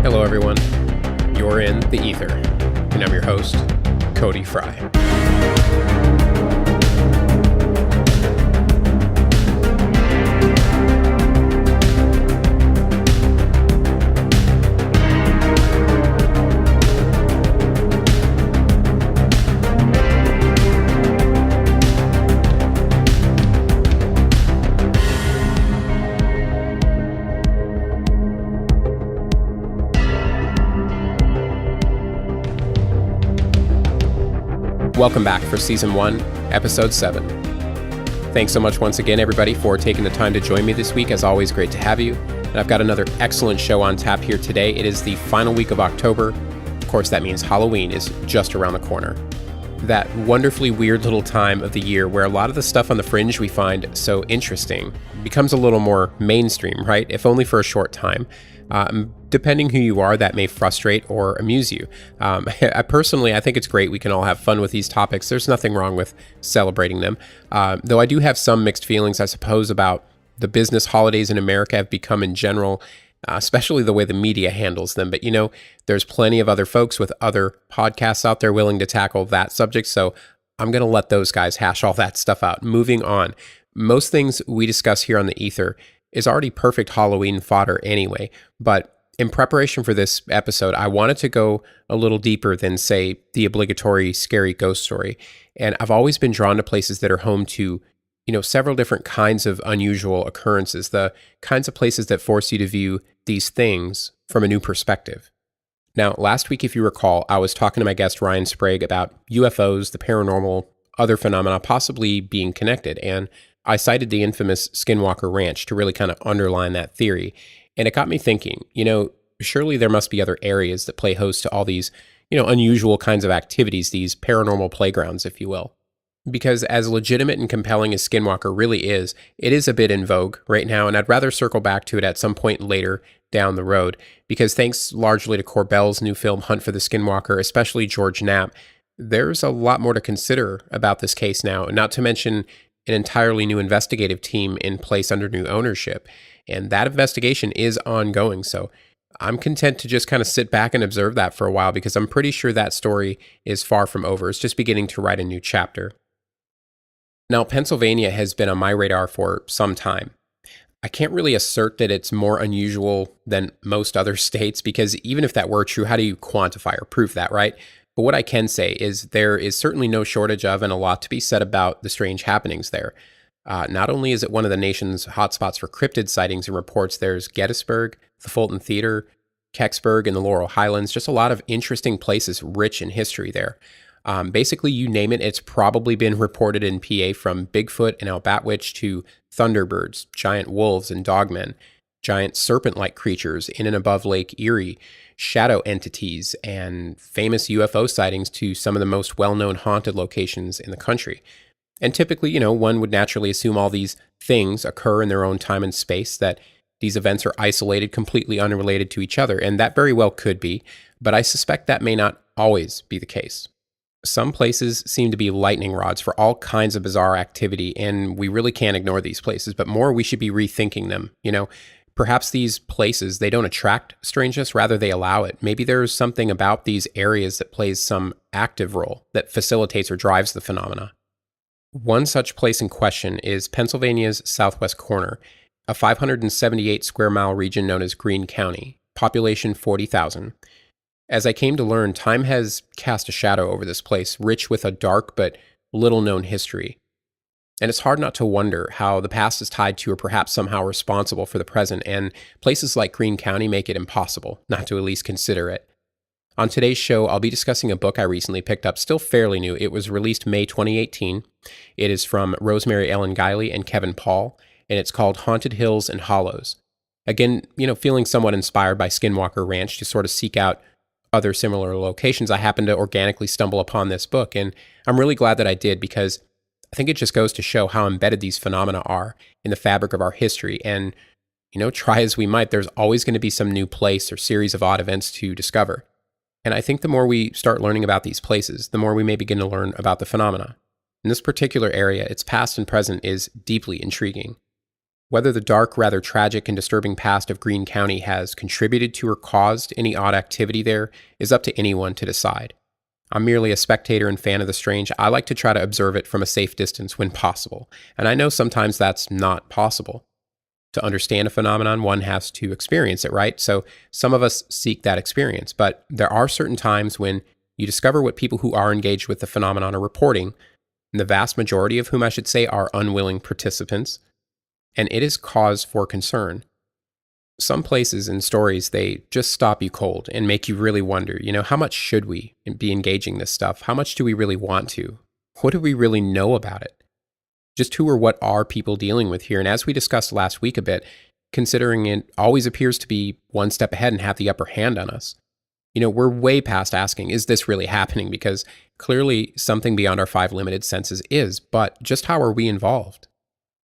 Hello, everyone. You're in the Ether, and I'm your host, Cody Fry. Welcome back for Season 1, Episode 7. Thanks so much once again, everybody, for taking the time to join me this week. As always, great to have you. And I've got another excellent show on tap here today. It is the final week of October. Of course, that means Halloween is just around the corner. That wonderfully weird little time of the year where a lot of the stuff on the fringe we find so interesting becomes a little more mainstream, right? If only for a short time. Depending who you are, that may frustrate or amuse you. I think it's great we can all have fun with these topics. There's nothing wrong with celebrating them. Though I do have some mixed feelings, I suppose, about the business holidays in America have become in general, especially the way the media handles them. But, there's plenty of other folks with other podcasts out there willing to tackle that subject. So I'm going to let those guys hash all that stuff out. Moving on. Most things we discuss here on the Ether is already perfect Halloween fodder anyway. But in preparation for this episode, I wanted to go a little deeper than, say, the obligatory scary ghost story. And I've always been drawn to places that are home to, several different kinds of unusual occurrences, the kinds of places that force you to view these things from a new perspective. Now, last week, if you recall, I was talking to my guest Ryan Sprague about UFOs, the paranormal, other phenomena possibly being connected. And I cited the infamous Skinwalker Ranch to really kind of underline that theory. And it got me thinking, surely there must be other areas that play host to all these, unusual kinds of activities, these paranormal playgrounds, if you will. Because as legitimate and compelling as Skinwalker really is, it is a bit in vogue right now, and I'd rather circle back to it at some point later down the road, because thanks largely to Corbell's new film Hunt for the Skinwalker, especially George Knapp, there's a lot more to consider about this case now, not to mention an entirely new investigative team in place under new ownership. And that investigation is ongoing. So I'm content to just kind of sit back and observe that for a while, because I'm pretty sure that story is far from over. It's just beginning to write a new chapter. Now, Pennsylvania has been on my radar for some time. I can't really assert that it's more unusual than most other states, because even if that were true, how do you quantify or prove that, right? But what I can say is there is certainly no shortage of and a lot to be said about the strange happenings there. Not only is it one of the nation's hotspots for cryptid sightings and reports, there's Gettysburg, the Fulton Theater, Kecksburg, and the Laurel Highlands, just a lot of interesting places rich in history there. Basically, you name it, it's probably been reported in PA, from Bigfoot and Albatwitch to Thunderbirds, giant wolves and dogmen, giant serpent-like creatures in and above Lake Erie, shadow entities, and famous UFO sightings to some of the most well-known haunted locations in the country. And typically, one would naturally assume all these things occur in their own time and space, that these events are isolated, completely unrelated to each other, and that very well could be, but I suspect that may not always be the case. Some places seem to be lightning rods for all kinds of bizarre activity, and we really can't ignore these places, but more we should be rethinking them, Perhaps these places, they don't attract strangeness, rather they allow it. Maybe there's something about these areas that plays some active role that facilitates or drives the phenomena. One such place in question is Pennsylvania's southwest corner, a 578 square mile region known as Greene County, population 40,000. As I came to learn, time has cast a shadow over this place, rich with a dark but little known history. And it's hard not to wonder how the past is tied to or perhaps somehow responsible for the present, and places like Greene County make it impossible not to at least consider it. On today's show, I'll be discussing a book I recently picked up, still fairly new. It was released May 2018. It is from Rosemary Ellen Guiley and Kevin Paul, and it's called Haunted Hills and Hollows. Again, feeling somewhat inspired by Skinwalker Ranch to sort of seek out other similar locations, I happened to organically stumble upon this book, and I'm really glad that I did, because I think it just goes to show how embedded these phenomena are in the fabric of our history. And, try as we might, there's always going to be some new place or series of odd events to discover. And I think the more we start learning about these places, the more we may begin to learn about the phenomena. In this particular area, its past and present is deeply intriguing. Whether the dark, rather tragic and disturbing past of Greene County has contributed to or caused any odd activity there is up to anyone to decide. I'm merely a spectator and fan of the strange. I like to try to observe it from a safe distance when possible, and I know sometimes that's not possible. To understand a phenomenon, one has to experience it, right? So some of us seek that experience, but there are certain times when you discover what people who are engaged with the phenomenon are reporting, and the vast majority of whom I should say are unwilling participants, and it is cause for concern. Some places and stories, they just stop you cold and make you really wonder, how much should we be engaging this stuff? How much do we really want to? What do we really know about it? Just who or what are people dealing with here? And as we discussed last week a bit, considering it always appears to be one step ahead and have the upper hand on us, we're way past asking, is this really happening? Because clearly something beyond our 5 limited senses is, but just how are we involved?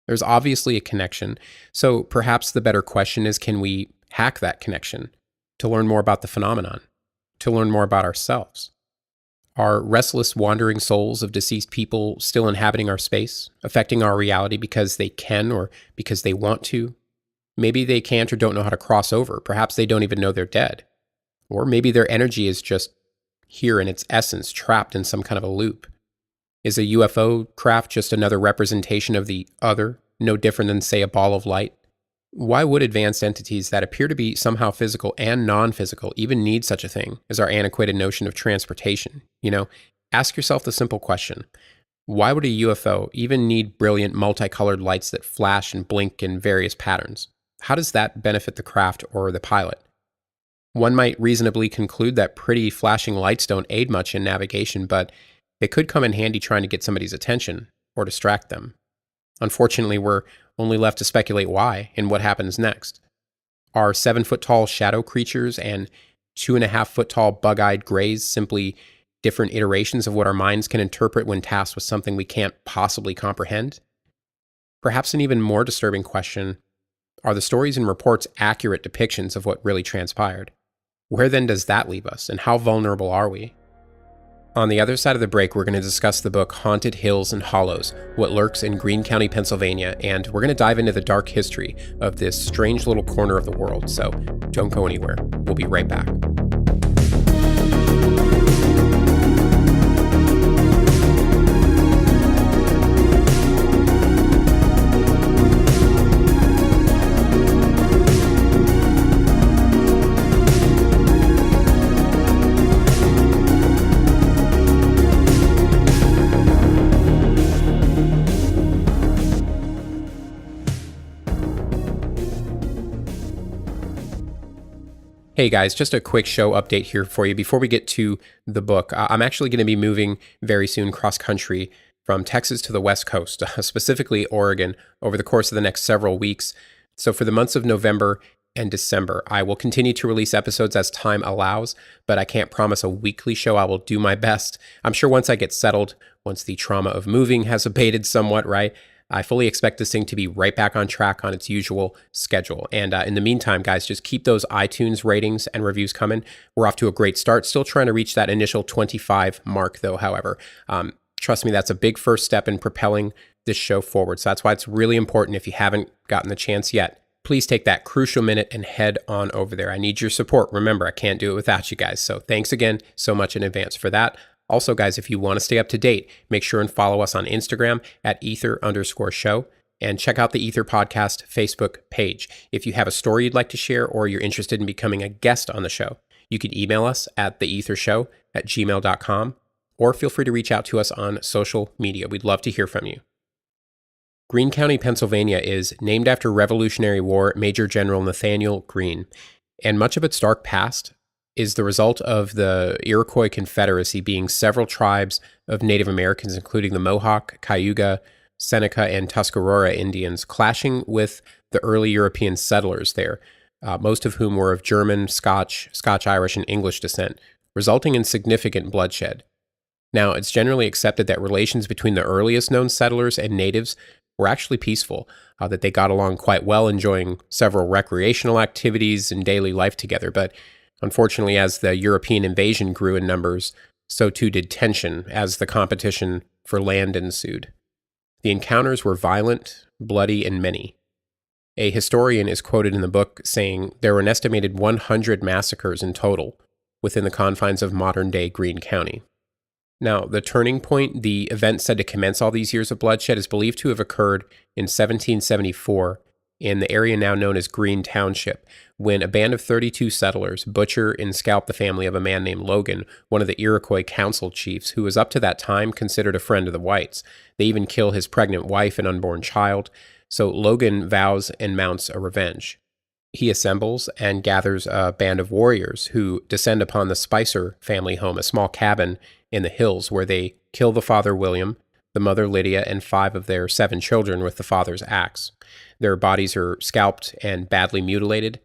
There's obviously a connection. So perhaps the better question is, can we hack that connection to learn more about the phenomenon, to learn more about ourselves? Are restless, wandering souls of deceased people still inhabiting our space, affecting our reality because they can or because they want to? Maybe they can't or don't know how to cross over. Perhaps they don't even know they're dead. Or maybe their energy is just here in its essence, trapped in some kind of a loop. Is a UFO craft just another representation of the other, no different than, say, a ball of light? Why would advanced entities that appear to be somehow physical and non-physical even need such a thing as our antiquated notion of transportation? Ask yourself the simple question. Why would a UFO even need brilliant multicolored lights that flash and blink in various patterns? How does that benefit the craft or the pilot? One might reasonably conclude that pretty flashing lights don't aid much in navigation, but they could come in handy trying to get somebody's attention or distract them. Unfortunately, we're only left to speculate why and what happens next. Are 7-foot-tall shadow creatures and 2.5-foot-tall bug-eyed grays simply different iterations of what our minds can interpret when tasked with something we can't possibly comprehend? Perhaps an even more disturbing question, are the stories and reports accurate depictions of what really transpired? Where then does that leave us, and how vulnerable are we? On the other side of the break, we're going to discuss the book Haunted Hills and Hollows, What Lurks in Greene County, Pennsylvania, and we're going to dive into the dark history of this strange little corner of the world, so don't go anywhere. We'll be right back. Hey guys, just a quick show update here for you before we get to the book. I'm actually going to be moving very soon cross country from Texas to the West Coast, specifically Oregon, over the course of the next several weeks. So for the months of November and December, I will continue to release episodes as time allows, but I can't promise a weekly show. I will do my best. I'm sure once I get settled, once the trauma of moving has abated somewhat, right? I fully expect this thing to be right back on track on its usual schedule. And in the meantime, guys, just keep those iTunes ratings and reviews coming. We're off to a great start. Still trying to reach that initial 25 mark, though, however. Trust me, that's a big first step in propelling this show forward. So that's why it's really important, if you haven't gotten the chance yet, please take that crucial minute and head on over there. I need your support. Remember, I can't do it without you guys. So thanks again so much in advance for that. Also, guys, if you want to stay up to date, make sure and follow us on Instagram at ether_show and check out the Ether Podcast Facebook page. If you have a story you'd like to share or you're interested in becoming a guest on the show, you can email us at theethershow@gmail.com or feel free to reach out to us on social media. We'd love to hear from you. Greene County, Pennsylvania is named after Revolutionary War Major General Nathaniel Greene, and much of its dark past is the result of the Iroquois Confederacy being several tribes of Native Americans, including the Mohawk, Cayuga, Seneca, and Tuscarora Indians, clashing with the early European settlers there, most of whom were of German, Scotch-Irish, and English descent, resulting in significant bloodshed. Now, it's generally accepted that relations between the earliest known settlers and natives were actually peaceful, that they got along quite well, enjoying several recreational activities and daily life together, but unfortunately, as the European invasion grew in numbers, so too did tension as the competition for land ensued. The encounters were violent, bloody, and many. A historian is quoted in the book saying there were an estimated 100 massacres in total within the confines of modern-day Greene County. Now, the turning point, the event said to commence all these years of bloodshed, is believed to have occurred in 1774 in the area now known as Greene Township, when a band of 32 settlers butcher and scalp the family of a man named Logan, one of the Iroquois council chiefs, who was up to that time considered a friend of the whites. They even kill his pregnant wife and unborn child, so Logan vows and mounts a revenge. He assembles and gathers a band of warriors who descend upon the Spicer family home, a small cabin in the hills, where they kill the father William, the mother Lydia, and 5 of their 7 children with the father's axe. Their bodies are scalped and badly mutilated,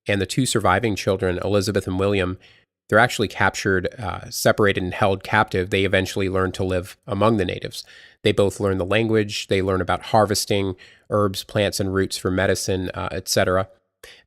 and the 2 surviving children, Elizabeth and William, they're actually captured, separated, and held captive. They eventually learn to live among the natives. They both learn the language, they learn about harvesting herbs, plants, and roots for medicine, etc.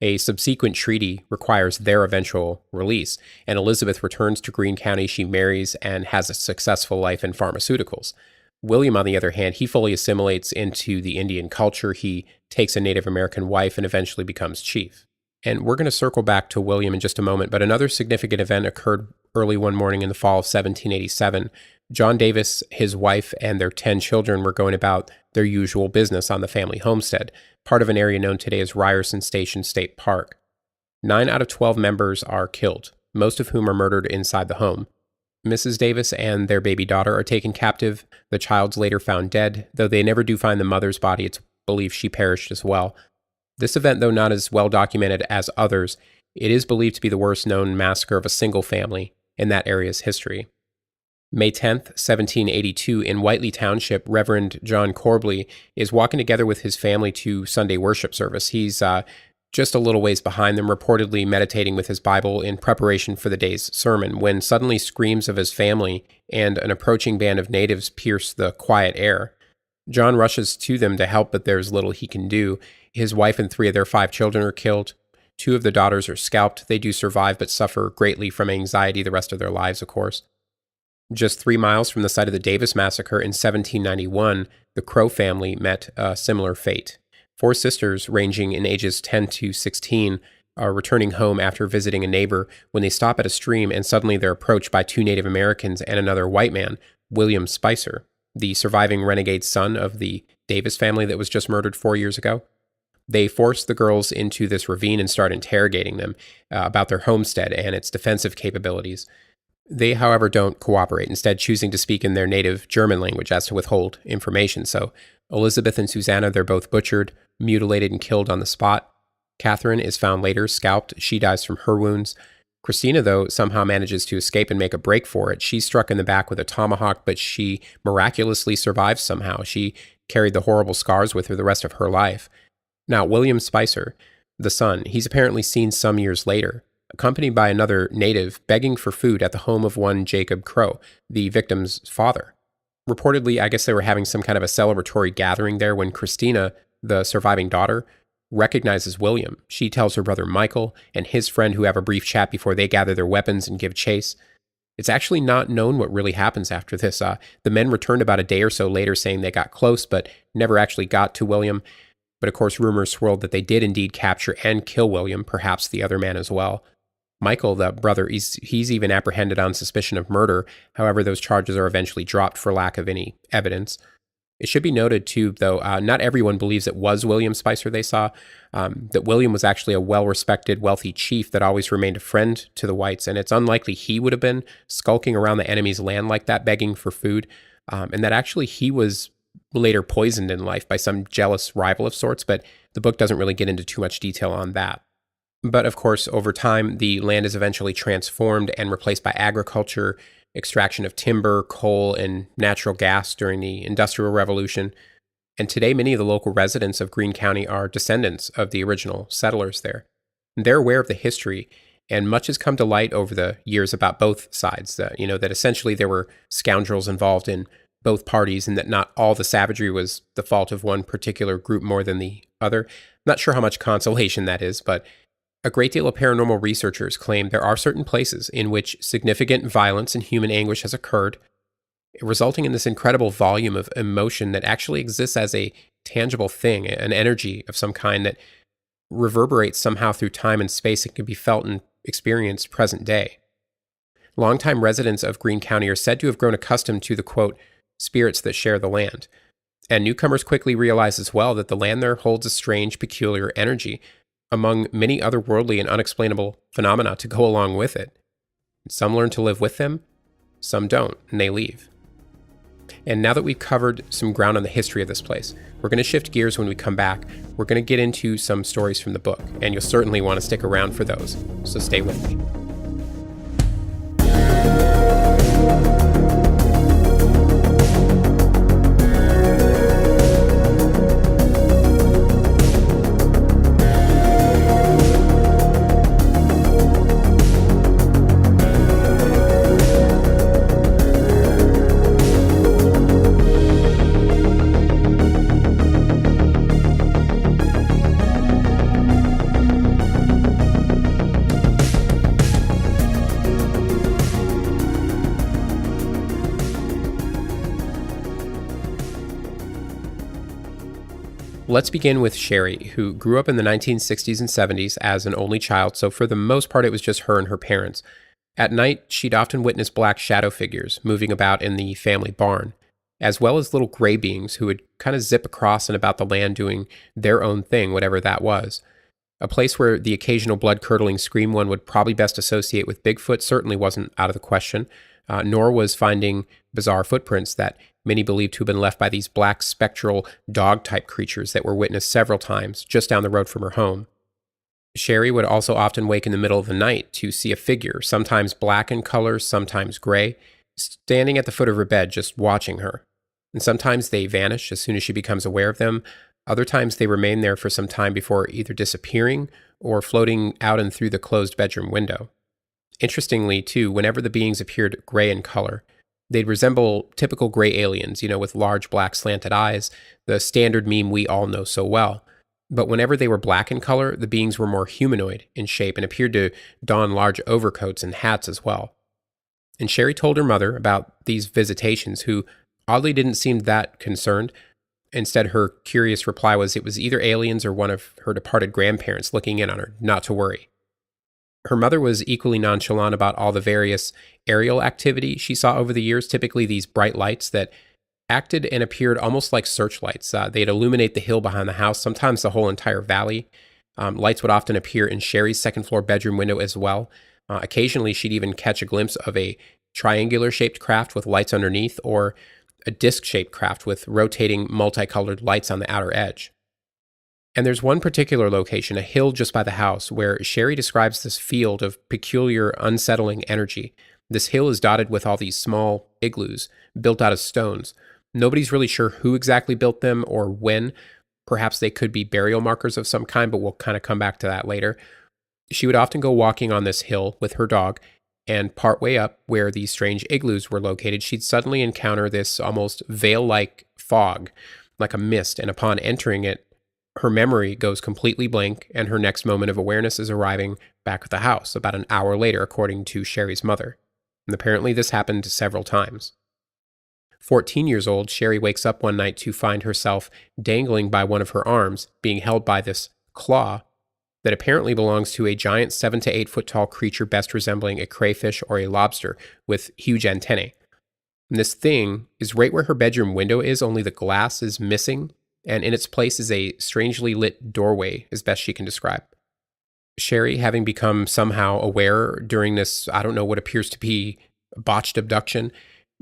A subsequent treaty requires their eventual release, and Elizabeth returns to Greene County. She marries and has a successful life in pharmaceuticals. William, on the other hand, he fully assimilates into the Indian culture. He takes a Native American wife and eventually becomes chief. And we're going to circle back to William in just a moment, but another significant event occurred early one morning in the fall of 1787. John Davis, his wife, and their 10 children were going about their usual business on the family homestead, part of an area known today as Ryerson Station State Park. 9 out of 12 members are killed, most of whom are murdered inside the home. Mrs. Davis and their baby daughter are taken captive. The child's later found dead, though they never do find the mother's body. It's believed she perished as well. This event, though not as well documented as others, it is believed to be the worst known massacre of a single family in that area's history. May 10th, 1782, in Whiteley Township, Reverend John Corbley is walking together with his family to Sunday worship service. He's just a little ways behind them, reportedly meditating with his Bible in preparation for the day's sermon, when suddenly screams of his family and an approaching band of natives pierce the quiet air. John rushes to them to help, but there's little he can do. His wife and 3 of their 5 children are killed. 2 of the daughters are scalped. They do survive, but suffer greatly from anxiety the rest of their lives, of course. Just 3 miles from the site of the Davis Massacre in 1791, the Crow family met a similar fate. 4 sisters, ranging in ages 10 to 16, are returning home after visiting a neighbor when they stop at a stream, and suddenly they're approached by 2 Native Americans and another white man, William Spicer, the surviving renegade son of the Davis family that was just murdered 4 years ago. They force the girls into this ravine and start interrogating them about their homestead and its defensive capabilities. They, however, don't cooperate, instead choosing to speak in their native German language as to withhold information. So Elizabeth and Susanna, they're both butchered, mutilated, and killed on the spot. Catherine is found later, scalped. She dies from her wounds. Christina, though, somehow manages to escape and make a break for it. She's struck in the back with a tomahawk, but she miraculously survives somehow. She carried the horrible scars with her the rest of her life. Now, William Spicer, the son, he's apparently seen some years later, accompanied by another native, begging for food at the home of one Jacob Crow, the victim's father. Reportedly, I guess they were having some kind of a celebratory gathering there when Christina, the surviving daughter, recognizes William. She tells her brother Michael and his friend, who have a brief chat before they gather their weapons and give chase. It's actually not known what really happens after this. The men returned about a day or so later saying they got close, but never actually got to William. But of course, rumors swirled that they did indeed capture and kill William, perhaps the other man as well. Michael, the brother, he's even apprehended on suspicion of murder. However, those charges are eventually dropped for lack of any evidence. It should be noted, too, though, not everyone believes it was William Spicer they saw, that William was actually a well-respected, wealthy chief that always remained a friend to the whites, and it's unlikely he would have been skulking around the enemy's land like that, begging for food, and that actually he was later poisoned in life by some jealous rival of sorts, but the book doesn't really get into too much detail on that. But of course, over time, the land is eventually transformed and replaced by agriculture, extraction of timber, coal, and natural gas during the Industrial Revolution. And today, many of the local residents of Greene County are descendants of the original settlers there. And they're aware of the history, and much has come to light over the years about both sides, that essentially there were scoundrels involved in both parties, and that not all the savagery was the fault of one particular group more than the other. I'm not sure how much consolation that is, but a great deal of paranormal researchers claim there are certain places in which significant violence and human anguish has occurred, resulting in this incredible volume of emotion that actually exists as a tangible thing, an energy of some kind that reverberates somehow through time and space and can be felt and experienced present day. Longtime residents of Greene County are said to have grown accustomed to the, quote, spirits that share the land. And newcomers quickly realize as well that the land there holds a strange, peculiar energy, among many otherworldly and unexplainable phenomena to go along with it. Some learn to live with them, some don't, and they leave. And now that we've covered some ground on the history of this place, we're going to shift gears when we come back. We're going to get into some stories from the book, and you'll certainly want to stick around for those, so stay with me. Let's begin with Sherry, who grew up in the 1960s and 70s as an only child, so for the most part it was just her and her parents. At night, she'd often witness black shadow figures moving about in the family barn, as well as little gray beings who would kind of zip across and about the land doing their own thing, whatever that was. A place where the occasional blood-curdling scream one would probably best associate with Bigfoot certainly wasn't out of the question, nor was finding bizarre footprints that many believed to have been left by these black spectral dog-type creatures that were witnessed several times just down the road from her home. Sherry would also often wake in the middle of the night to see a figure, sometimes black in color, sometimes gray, standing at the foot of her bed just watching her. And sometimes they vanish as soon as she becomes aware of them. Other times they remain there for some time before either disappearing or floating out and through the closed bedroom window. Interestingly, too, whenever the beings appeared gray in color, they'd resemble typical gray aliens, with large black slanted eyes, the standard meme we all know so well. But whenever they were black in color, the beings were more humanoid in shape and appeared to don large overcoats and hats as well. And Sherry told her mother about these visitations, who oddly didn't seem that concerned. Instead, her curious reply was it was either aliens or one of her departed grandparents looking in on her, not to worry. Her mother was equally nonchalant about all the various aerial activity she saw over the years, typically these bright lights that acted and appeared almost like searchlights. They'd illuminate the hill behind the house, sometimes the whole entire valley. Lights would often appear in Sherry's second-floor bedroom window as well. Occasionally, she'd even catch a glimpse of a triangular-shaped craft with lights underneath, or a disc-shaped craft with rotating multicolored lights on the outer edge. And there's one particular location, a hill just by the house, where Sherry describes this field of peculiar, unsettling energy. This hill is dotted with all these small igloos built out of stones. Nobody's really sure who exactly built them or when. Perhaps they could be burial markers of some kind, but we'll kind of come back to that later. She would often go walking on this hill with her dog, and partway up where these strange igloos were located, she'd suddenly encounter this almost veil-like fog, like a mist, and upon entering it, her memory goes completely blank, and her next moment of awareness is arriving back at the house about an hour later, according to Sherry's mother. And apparently this happened several times. 14 years old, Sherry wakes up one night to find herself dangling by one of her arms, being held by this claw that apparently belongs to a giant 7 to 8 foot tall creature best resembling a crayfish or a lobster with huge antennae. And this thing is right where her bedroom window is, only the glass is missing, and in its place is a strangely lit doorway, as best she can describe. Sherry, having become somehow aware during this, I don't know what appears to be a botched abduction,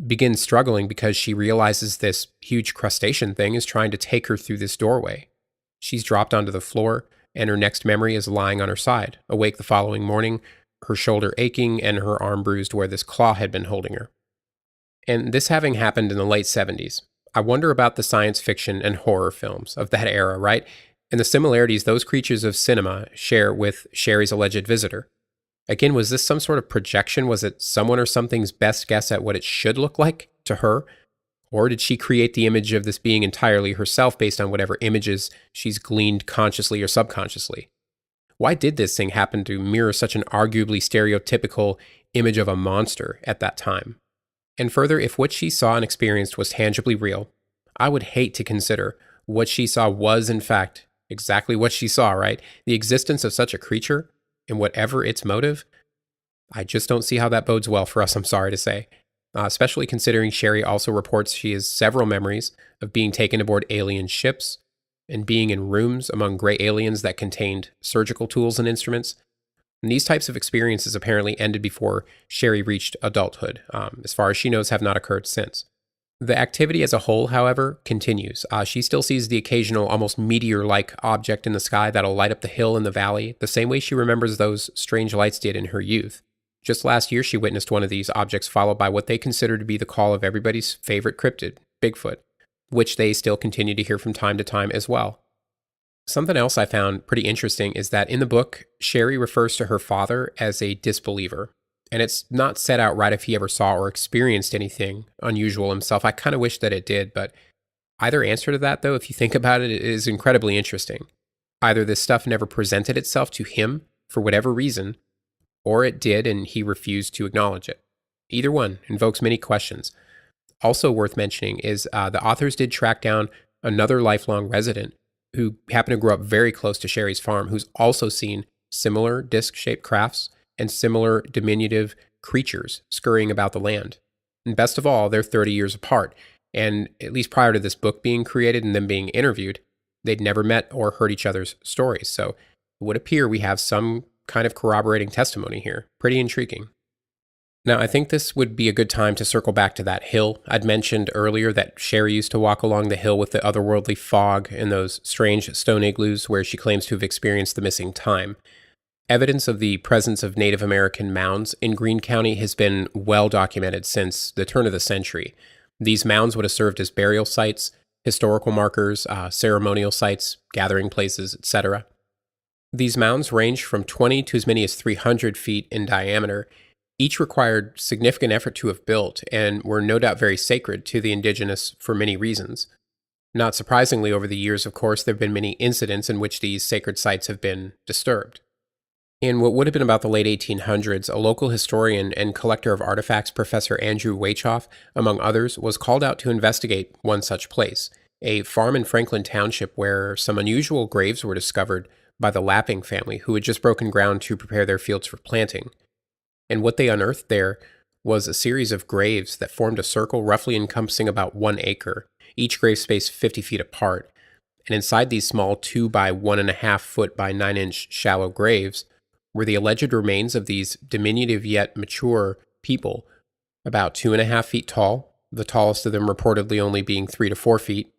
begins struggling because she realizes this huge crustacean thing is trying to take her through this doorway. She's dropped onto the floor, and her next memory is lying on her side, awake the following morning, her shoulder aching and her arm bruised where this claw had been holding her. And this having happened in the late 70s, I wonder about the science fiction and horror films of that era, right? And the similarities those creatures of cinema share with Sherry's alleged visitor. Again, was this some sort of projection? Was it someone or something's best guess at what it should look like to her? Or did she create the image of this being entirely herself based on whatever images she's gleaned consciously or subconsciously? Why did this thing happen to mirror such an arguably stereotypical image of a monster at that time? And further, if what she saw and experienced was tangibly real, I would hate to consider what she saw was, in fact, exactly what she saw, right? The existence of such a creature, and whatever its motive, I just don't see how that bodes well for us, I'm sorry to say. Especially considering Sherry also reports she has several memories of being taken aboard alien ships and being in rooms among gray aliens that contained surgical tools and instruments. And these types of experiences apparently ended before Sherry reached adulthood. As far as she knows, have not occurred since. The activity as a whole, however, continues. She still sees the occasional, almost meteor like object in the sky that'll light up the hill and the valley, the same way she remembers those strange lights did in her youth. Just last year, she witnessed one of these objects followed by what they consider to be the call of everybody's favorite cryptid, Bigfoot, which they still continue to hear from time to time as well. Something else I found pretty interesting is that in the book, Sherry refers to her father as a disbeliever. And it's not set out right if he ever saw or experienced anything unusual himself. I kind of wish that it did, but either answer to that, though, if you think about it, it is incredibly interesting. Either this stuff never presented itself to him for whatever reason, or it did and he refused to acknowledge it. Either one invokes many questions. Also worth mentioning is the authors did track down another lifelong resident who happened to grow up very close to Sherry's farm, who's also seen similar disc-shaped crafts and similar diminutive creatures scurrying about the land. And best of all, they're 30 years apart, and at least prior to this book being created and them being interviewed, they'd never met or heard each other's stories. So it would appear we have some kind of corroborating testimony here. Pretty intriguing. Now, I think this would be a good time to circle back to that hill. I'd mentioned earlier that Sherry used to walk along the hill with the otherworldly fog and those strange stone igloos where she claims to have experienced the missing time. Evidence of the presence of Native American mounds in Greene County has been well documented since the turn of the century. These mounds would have served as burial sites, historical markers, ceremonial sites, gathering places, etc. These mounds range from 20 to as many as 300 feet in diameter. Each required significant effort to have built and were no doubt very sacred to the indigenous for many reasons. Not surprisingly, over the years, of course, there have been many incidents in which these sacred sites have been disturbed. In what would have been about the late 1800s, a local historian and collector of artifacts, Professor Andrew Wachoff, among others, was called out to investigate one such place, a farm in Franklin Township where some unusual graves were discovered by the Lapping family, who had just broken ground to prepare their fields for planting. And what they unearthed there was a series of graves that formed a circle roughly encompassing about 1 acre, each grave spaced 50 feet apart. And inside these small 2 by 1.5 foot by 9 inch shallow graves were the alleged remains of these diminutive yet mature people, about 2.5 feet tall, the tallest of them reportedly only being 3 to 4 feet,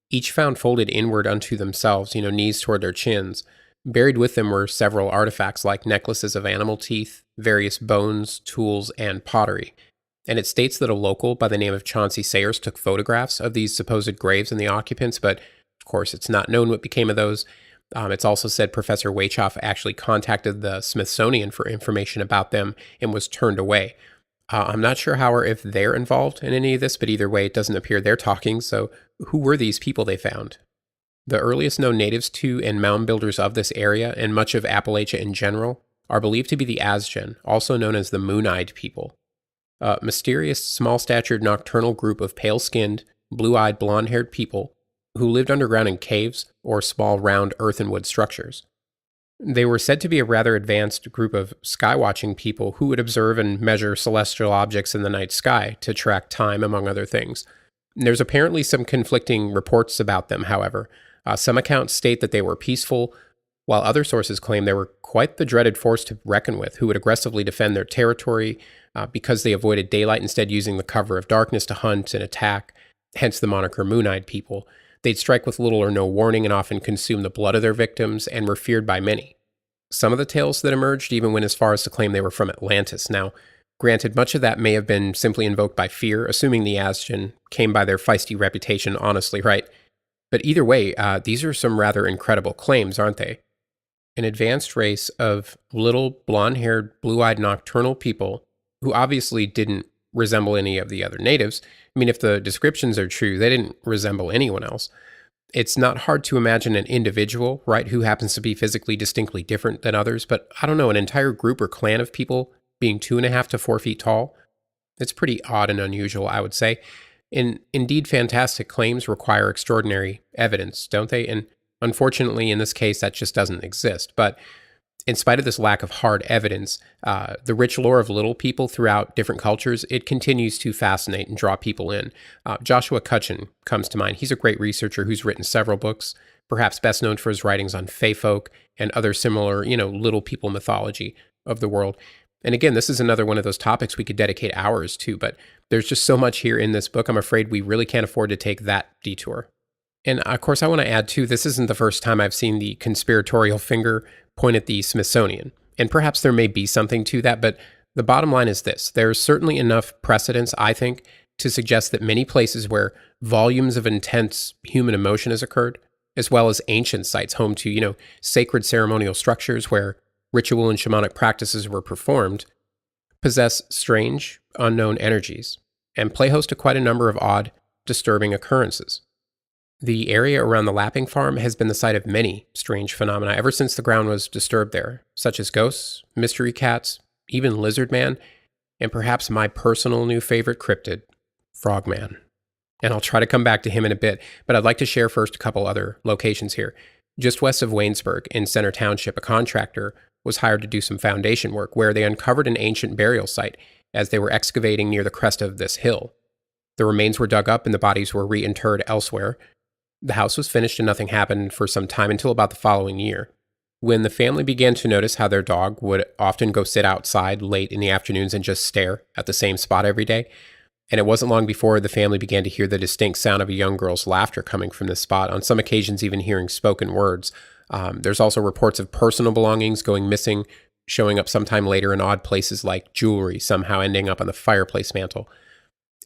each found folded inward unto themselves, knees toward their chins. Buried with them were several artifacts like necklaces of animal teeth, various bones, tools, and pottery. And it states that a local by the name of Chauncey Sayers took photographs of these supposed graves and the occupants, but of course it's not known what became of those. It's also said Professor Wachoff actually contacted the Smithsonian for information about them and was turned away. I'm not sure how or if they're involved in any of this, but either way, it doesn't appear they're talking, so who were these people they found? The earliest known natives to and mound builders of this area, and much of Appalachia in general, are believed to be the Asgen, also known as the Moon-Eyed people. A mysterious, small-statured nocturnal group of pale-skinned, blue-eyed, blonde-haired people who lived underground in caves or small round earthenwood structures. They were said to be a rather advanced group of sky-watching people who would observe and measure celestial objects in the night sky to track time, among other things. There's apparently some conflicting reports about them, however. Some accounts state that they were peaceful, while other sources claim they were quite the dreaded force to reckon with, who would aggressively defend their territory because they avoided daylight, instead using the cover of darkness to hunt and attack, hence the moniker Moon-Eyed people. They'd strike with little or no warning and often consume the blood of their victims and were feared by many. Some of the tales that emerged even went as far as to claim they were from Atlantis. Now, granted, much of that may have been simply invoked by fear, assuming the Asgen came by their feisty reputation honestly, right? But either way, these are some rather incredible claims, aren't they? An advanced race of little blonde-haired, blue-eyed nocturnal people who obviously didn't resemble any of the other natives. I mean, if the descriptions are true, they didn't resemble anyone else. It's not hard to imagine an individual, right, who happens to be physically distinctly different than others, but I don't know, an entire group or clan of people being 2.5 to 4 feet tall. It's pretty odd and unusual, I would say. And indeed, fantastic claims require extraordinary evidence, don't they? And Unfortunately, in this case, that just doesn't exist. But in spite of this lack of hard evidence, the rich lore of little people throughout different cultures, it continues to fascinate and draw people in. Joshua Cutchin comes to mind. He's a great researcher who's written several books, perhaps best known for his writings on fae folk and other similar, little people mythology of the world. And again, this is another one of those topics we could dedicate hours to, but there's just so much here in this book, I'm afraid we really can't afford to take that detour. And of course, I want to add too, this isn't the first time I've seen the conspiratorial finger point at the Smithsonian. And perhaps there may be something to that, but the bottom line is this. There's certainly enough precedence, I think, to suggest that many places where volumes of intense human emotion has occurred, as well as ancient sites home to, sacred ceremonial structures where ritual and shamanic practices were performed, possess strange, unknown energies, and play host to quite a number of odd, disturbing occurrences. The area around the Lapping Farm has been the site of many strange phenomena ever since the ground was disturbed there, such as ghosts, mystery cats, even lizard man, and perhaps my personal new favorite cryptid, Frogman. And I'll try to come back to him in a bit, but I'd like to share first a couple other locations here. Just west of Waynesburg, in Center Township, a contractor was hired to do some foundation work where they uncovered an ancient burial site as they were excavating near the crest of this hill. The remains were dug up and the bodies were reinterred elsewhere. The house was finished and nothing happened for some time until about the following year, when the family began to notice how their dog would often go sit outside late in the afternoons and just stare at the same spot every day. And it wasn't long before the family began to hear the distinct sound of a young girl's laughter coming from this spot, on some occasions even hearing spoken words. There's also reports of personal belongings going missing, showing up sometime later in odd places like jewelry, somehow ending up on the fireplace mantle.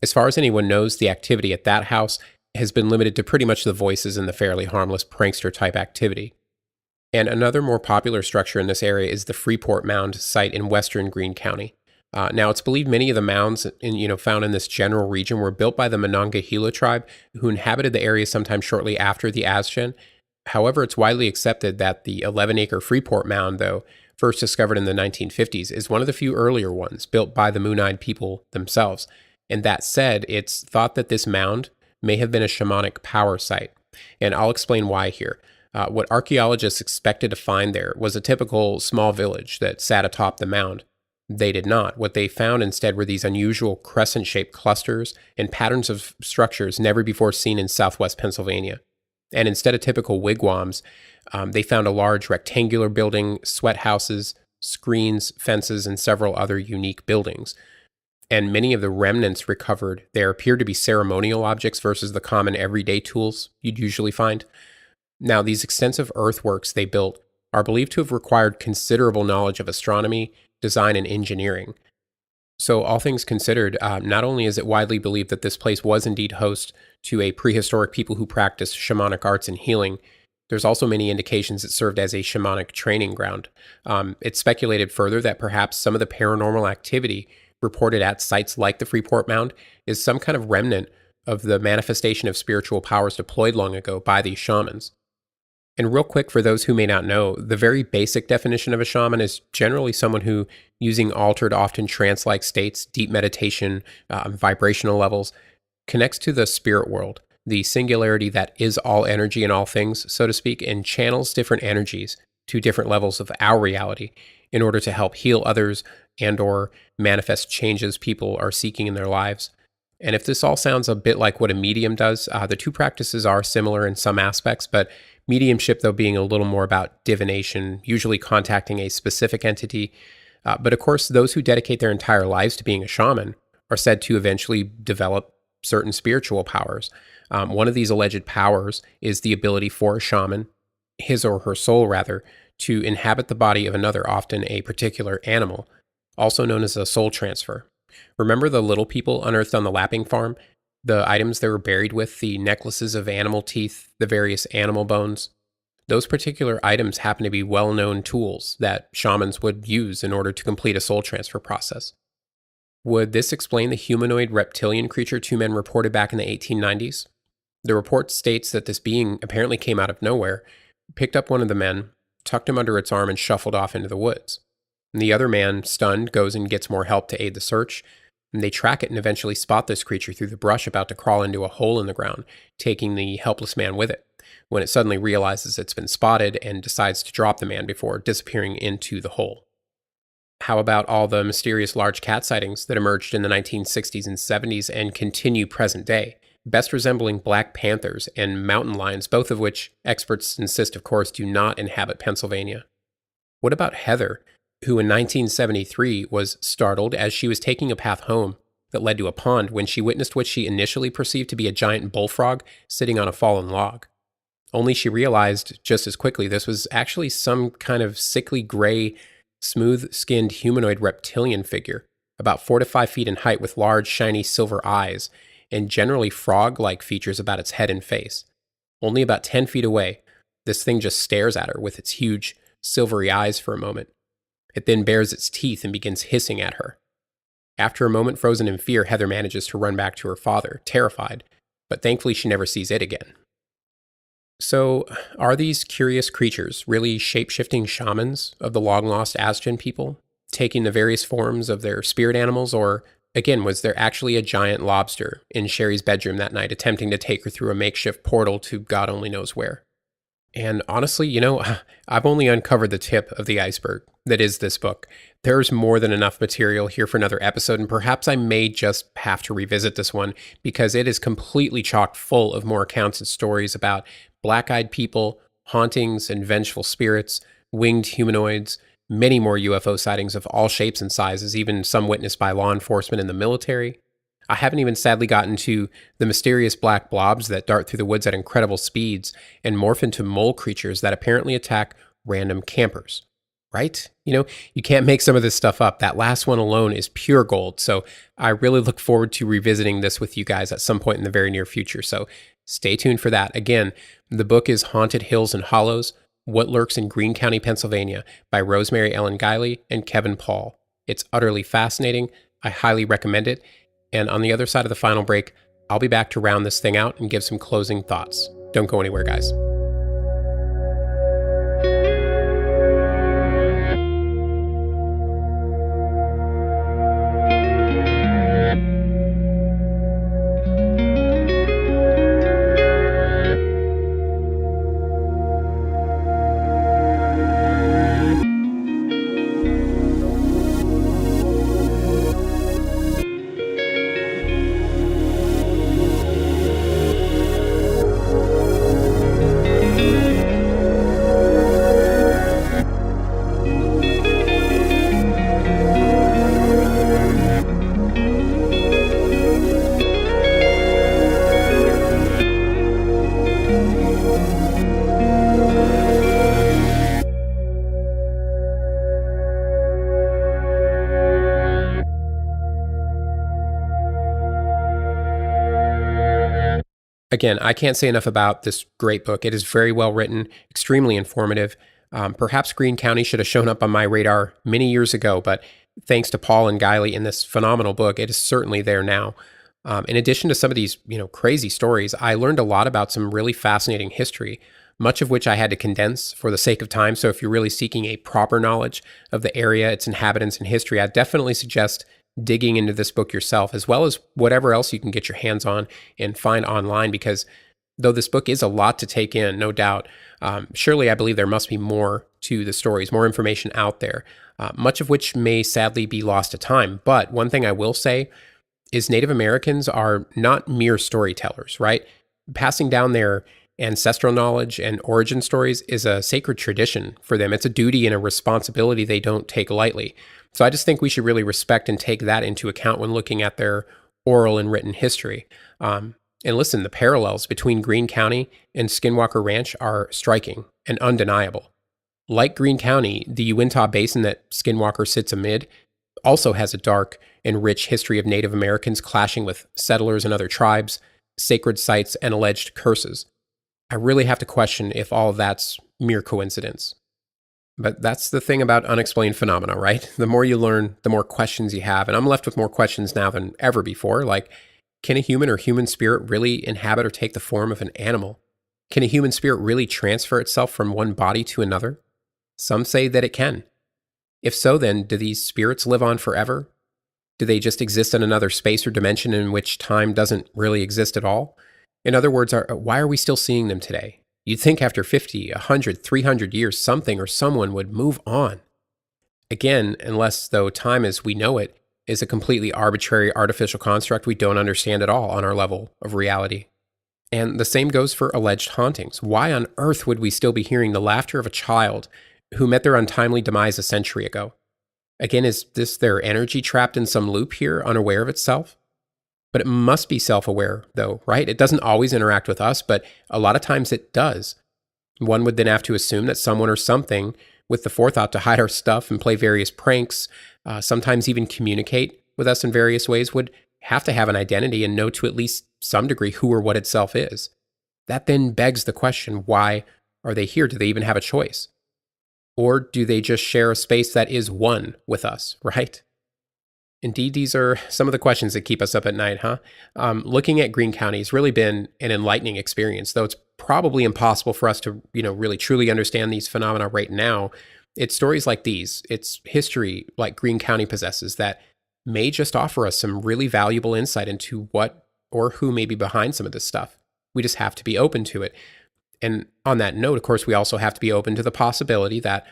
As far as anyone knows, the activity at that house has been limited to pretty much the voices and the fairly harmless prankster-type activity. And another more popular structure in this area is the Freeport Mound site in western Greene County. Now, it's believed many of the mounds found in this general region were built by the Monongahela tribe, who inhabited the area sometime shortly after the Ashen. However, it's widely accepted that the 11-acre Freeport Mound, though, first discovered in the 1950s, is one of the few earlier ones built by the Moonite people themselves. And that said, it's thought that this mound may have been a shamanic power site. And I'll explain why here. What archaeologists expected to find there was a typical small village that sat atop the mound. They did not. What they found instead were these unusual crescent-shaped clusters and patterns of structures never before seen in southwest Pennsylvania. And instead of typical wigwams, they found a large rectangular building, sweat houses, screens, fences, and several other unique buildings. And many of the remnants recovered there appeared to be ceremonial objects versus the common everyday tools you'd usually find. Now, these extensive earthworks they built are believed to have required considerable knowledge of astronomy, design, and engineering. So all things considered, not only is it widely believed that this place was indeed host to a prehistoric people who practiced shamanic arts and healing, there's also many indications it served as a shamanic training ground. It's speculated further that perhaps some of the paranormal activity reported at sites like the Freeport Mound is some kind of remnant of the manifestation of spiritual powers deployed long ago by these shamans. And real quick, for those who may not know, the very basic definition of a shaman is generally someone who, using altered, often trance-like states, deep meditation, vibrational levels, connects to the spirit world, the singularity that is all energy and all things, so to speak, and channels different energies to different levels of our reality in order to help heal others and or manifest changes people are seeking in their lives. And if this all sounds a bit like what a medium does, the two practices are similar in some aspects, but mediumship, though, being a little more about divination, usually contacting a specific entity. But of course, those who dedicate their entire lives to being a shaman are said to eventually develop certain spiritual powers. One of these alleged powers is the ability for a shaman, his or her soul rather, to inhabit the body of another, often a particular animal, also known as a soul transfer. Remember the little people unearthed on the Lapping Farm? The items they were buried with, the necklaces of animal teeth, the various animal bones? Those particular items happen to be well-known tools that shamans would use in order to complete a soul transfer process. Would this explain the humanoid reptilian creature two men reported back in the 1890s? The report states that this being apparently came out of nowhere, picked up one of the men, tucked him under its arm, and shuffled off into the woods. And the other man, stunned, goes and gets more help to aid the search. And they track it and eventually spot this creature through the brush about to crawl into a hole in the ground, taking the helpless man with it. when it suddenly realizes it's been spotted and decides to drop the man before disappearing into the hole. How about all the mysterious large cat sightings that emerged in the 1960s and 70s and continue present day, best resembling black panthers and mountain lions, both of which experts insist, of course, do not inhabit Pennsylvania? What about Heather, who in 1973 was startled as she was taking a path home that led to a pond when she witnessed what she initially perceived to be a giant bullfrog sitting on a fallen log? Only she realized just as quickly this was actually some kind of sickly gray, smooth-skinned humanoid reptilian figure, about 4 to 5 feet in height with large, shiny silver eyes, and generally frog-like features about its head and face. Only about 10 feet away, this thing just stares at her with its huge, silvery eyes for a moment. It then bares its teeth and begins hissing at her. After a moment frozen in fear, Heather manages to run back to her father, terrified, but thankfully she never sees it again. So, are these curious creatures really shape-shifting shamans of the long-lost Aztec people, taking the various forms of their spirit animals, or, again, was there actually a giant lobster in Sherry's bedroom that night attempting to take her through a makeshift portal to God only knows where? And honestly, I've only uncovered the tip of the iceberg that is this book. There's more than enough material here for another episode, and perhaps I may just have to revisit this one because it is completely chock full of more accounts and stories about black-eyed people, hauntings and vengeful spirits, winged humanoids, many more UFO sightings of all shapes and sizes, even some witnessed by law enforcement and the military. I haven't even sadly gotten to the mysterious black blobs that dart through the woods at incredible speeds and morph into mole creatures that apparently attack random campers. Right? You can't make some of this stuff up. That last one alone is pure gold. So I really look forward to revisiting this with you guys at some point in the very near future. So stay tuned for that. Again, the book is Haunted Hills and Hollows, What Lurks in Greene County, Pennsylvania by Rosemary Ellen Guiley and Kevin Paul. It's utterly fascinating. I highly recommend it. And on the other side of the final break, I'll be back to round this thing out and give some closing thoughts. Don't go anywhere, guys. Again, I can't say enough about this great book. It is very well written, extremely informative. Perhaps Greene County should have shown up on my radar many years ago, but thanks to Paul and Guiley in this phenomenal book, it is certainly there now. In addition to some of these, crazy stories, I learned a lot about some really fascinating history, much of which I had to condense for the sake of time. So if you're really seeking a proper knowledge of the area, its inhabitants, and history, I definitely suggest digging into this book yourself, as well as whatever else you can get your hands on and find online, because though this book is a lot to take in, no doubt, surely I believe there must be more to the stories, more information out there, much of which may sadly be lost to time. But one thing I will say is Native Americans are not mere storytellers, right? Passing down their ancestral knowledge and origin stories is a sacred tradition for them. It's a duty and a responsibility they don't take lightly. So I just think we should really respect and take that into account when looking at their oral and written history. And listen, the parallels between Greene County and Skinwalker Ranch are striking and undeniable. Like Greene County, the Uintah Basin that Skinwalker sits amid also has a dark and rich history of Native Americans clashing with settlers and other tribes, sacred sites, and alleged curses. I really have to question if all of that's mere coincidence. But that's the thing about unexplained phenomena, right? The more you learn, the more questions you have. And I'm left with more questions now than ever before. Like, can a human or human spirit really inhabit or take the form of an animal? Can a human spirit really transfer itself from one body to another? Some say that it can. If so, then do these spirits live on forever? Do they just exist in another space or dimension in which time doesn't really exist at all? In other words, why are we still seeing them today? You'd think after 50, 100, 300 years, something or someone would move on. Again, unless, though, time as we know it is a completely arbitrary artificial construct we don't understand at all on our level of reality. And the same goes for alleged hauntings. Why on earth would we still be hearing the laughter of a child who met their untimely demise a century ago? Again, is this their energy trapped in some loop here, unaware of itself? But it must be self-aware, though, right? It doesn't always interact with us, but a lot of times it does. One would then have to assume that someone or something with the forethought to hide our stuff and play various pranks, sometimes even communicate with us in various ways, would have to have an identity and know to at least some degree who or what itself is. That then begs the question, why are they here? Do they even have a choice? Or do they just share a space that is one with us, right? Indeed, these are some of the questions that keep us up at night, huh? Looking at Greene County has really been an enlightening experience, though it's probably impossible for us to, really truly understand these phenomena right now. It's stories like these, it's history like Greene County possesses that may just offer us some really valuable insight into what or who may be behind some of this stuff. We just have to be open to it. And on that note, of course, we also have to be open to the possibility that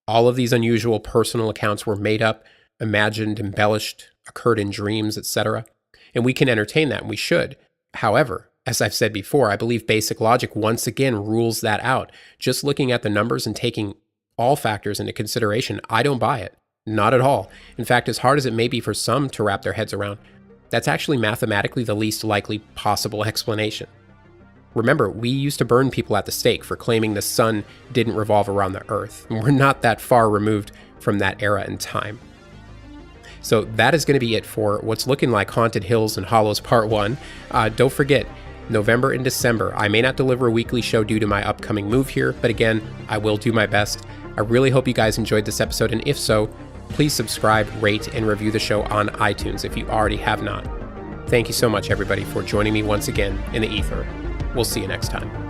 all of these unusual personal accounts were made up, imagined, embellished, occurred in dreams, etc. And we can entertain that, and we should. However, as I've said before, I believe basic logic once again rules that out. Just looking at the numbers and taking all factors into consideration, I don't buy it. Not at all. In fact, as hard as it may be for some to wrap their heads around, that's actually mathematically the least likely possible explanation. Remember, we used to burn people at the stake for claiming the sun didn't revolve around the earth, and we're not that far removed from that era in time. So that is going to be it for what's looking like Haunted Hills and Hollows Part 1. Don't forget, November and December, I may not deliver a weekly show due to my upcoming move here, but again, I will do my best. I really hope you guys enjoyed this episode, and if so, please subscribe, rate, and review the show on iTunes if you already have not. Thank you so much, everybody, for joining me once again in the ether. We'll see you next time.